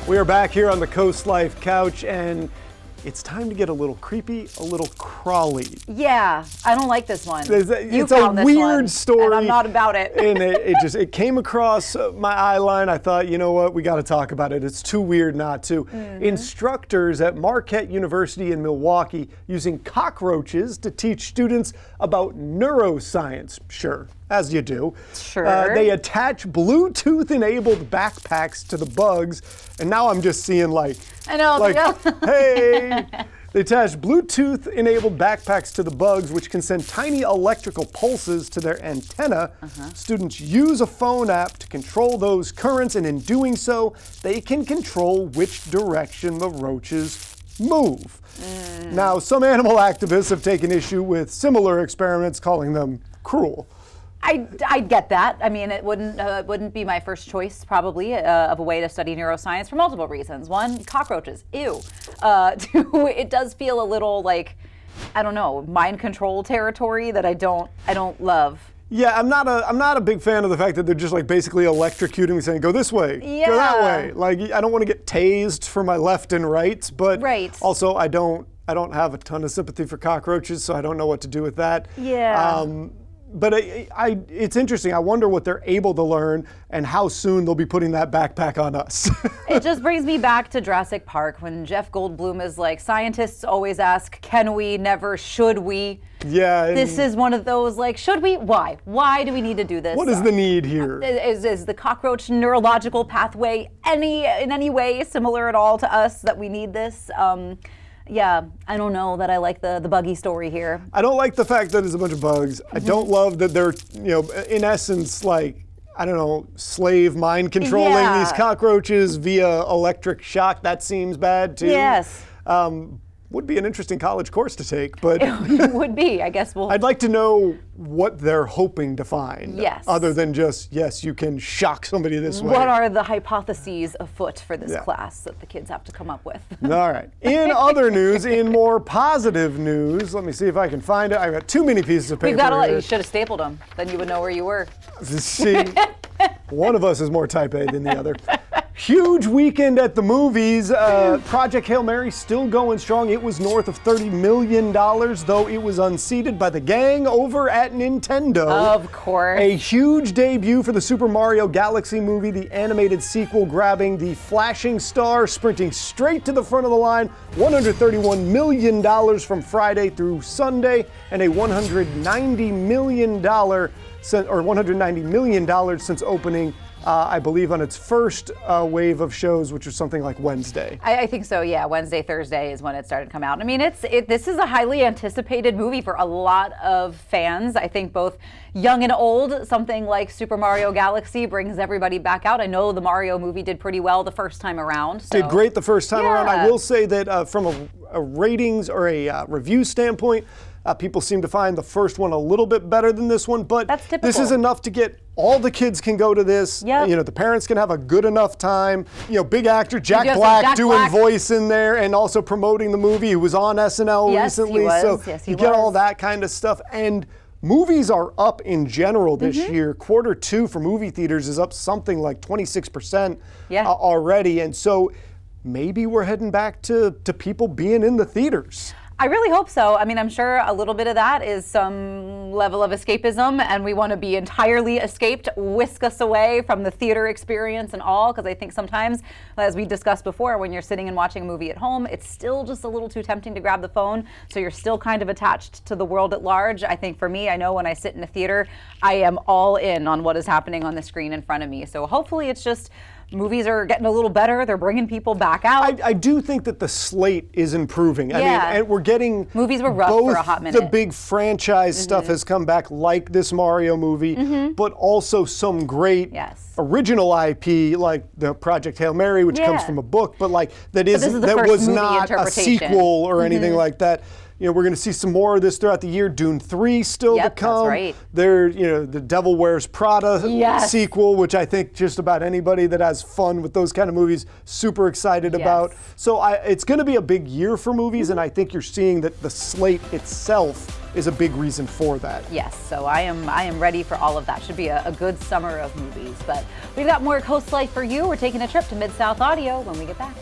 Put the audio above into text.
We are back here on the Coast Life couch, and it's time to get a little creepy, a little crawly. Yeah, I don't like this one. It's a weird story. And I'm not about it. And it came across my eye line. I thought, you know what, we got to talk about it. It's too weird not to. Instructors at Marquette University in Milwaukee using cockroaches to teach students about neuroscience. Sure, as you do. Sure. They attach Bluetooth-enabled backpacks to the bugs, and now I'm just seeing I know. Hey! They attach Bluetooth-enabled backpacks to the bugs, which can send tiny electrical pulses to their antenna. Students use a phone app to control those currents, and in doing so, they can control which direction the roaches move. Now, some animal activists have taken issue with similar experiments, calling them cruel. I get that. I mean, it wouldn't be my first choice, probably, of a way to study neuroscience for multiple reasons. One, cockroaches. Ew. Two, it does feel a little like, I don't know, mind control territory that I don't love. Yeah, I'm not a big fan of the fact that they're just basically electrocuting me, saying, go this way, go that way. I don't want to get tased for my left and right, but also I don't have a ton of sympathy for cockroaches, so I don't know what to do with that. Yeah. But it's interesting. I wonder what they're able to learn and how soon they'll be putting that backpack on us. It just brings me back to Jurassic Park when Jeff Goldblum is like, scientists always ask, can we, never should we? Yeah. This is one of those, should we? Why? Why do we need to do this? What is the need here? Is the cockroach neurological pathway in any way similar at all to us that we need this? Yeah, I don't know that I like the buggy story here. I don't like the fact that it's a bunch of bugs. I don't love that they're, in essence, slave mind controlling these cockroaches via electric shock. That seems bad too. Yes. Would be an interesting college course to take, but it would be. I guess I'd like to know what they're hoping to find. Yes. Other than just, yes, you can shock somebody this way. What are the hypotheses afoot for this class that the kids have to come up with? All right. In other news, in more positive news, let me see if I can find it. I've got too many pieces of paper. You should have stapled them. Then you would know where you were. See, one of us is more type A than the other. Huge weekend at the movies. Project Hail Mary still going strong. It was north of $30 million, though it was unseated by the gang over at Nintendo. Of course. A huge debut for the Super Mario Galaxy movie, the animated sequel, grabbing the flashing star, sprinting straight to the front of the line. $131 million from Friday through Sunday, and a $190 million since opening. I believe on its first wave of shows, which was something like Wednesday. I think so, yeah. Wednesday, Thursday is when it started to come out. I mean, this is a highly anticipated movie for a lot of fans. I think both young and old. Something like Super Mario Galaxy brings everybody back out. I know the Mario movie did pretty well the first time around. Did great the first time around. I will say that from a ratings or a review standpoint, people seem to find the first one a little bit better than this one, but that's typical. This is enough to get all the kids can go to this. Yep. The parents can have a good enough time. Big actor Jack Black doing voice in there and also promoting the movie. He was on SNL recently, he was. So yes, he you get all that kind of stuff. And movies are up in general this year. Quarter two for movie theaters is up something like 26% already, and so maybe we're heading back to people being in the theaters. I really hope so. I mean, I'm sure a little bit of that is some level of escapism, and we want to be entirely escaped, whisk us away from the theater experience and all, because I think sometimes, as we discussed before, when you're sitting and watching a movie at home, it's still just a little too tempting to grab the phone, so you're still kind of attached to the world at large. I think for me, I know when I sit in a theater, I am all in on what is happening on the screen in front of me. So hopefully it's just movies are getting a little better. They're bringing people back out. I do think that the slate is improving. I mean, and we're getting movies were rough for a hot minute. The big franchise stuff has come back, like this Mario movie, but also some great original IP, like the Project Hail Mary, which comes from a book, that was not a sequel or anything like that. we're going to see some more of this throughout the year. Dune 3 still to Yep, come. that's right. There, the Devil Wears Prada Yes. sequel, which I think just about anybody that has fun with those kind of movies, super excited about. So it's going to be a big year for movies, and I think you're seeing that the slate itself is a big reason for that. Yes, so I am ready for all of that. Should be a good summer of movies. But we've got more Coast Life for you. We're taking a trip to Mid-South Audio when we get back.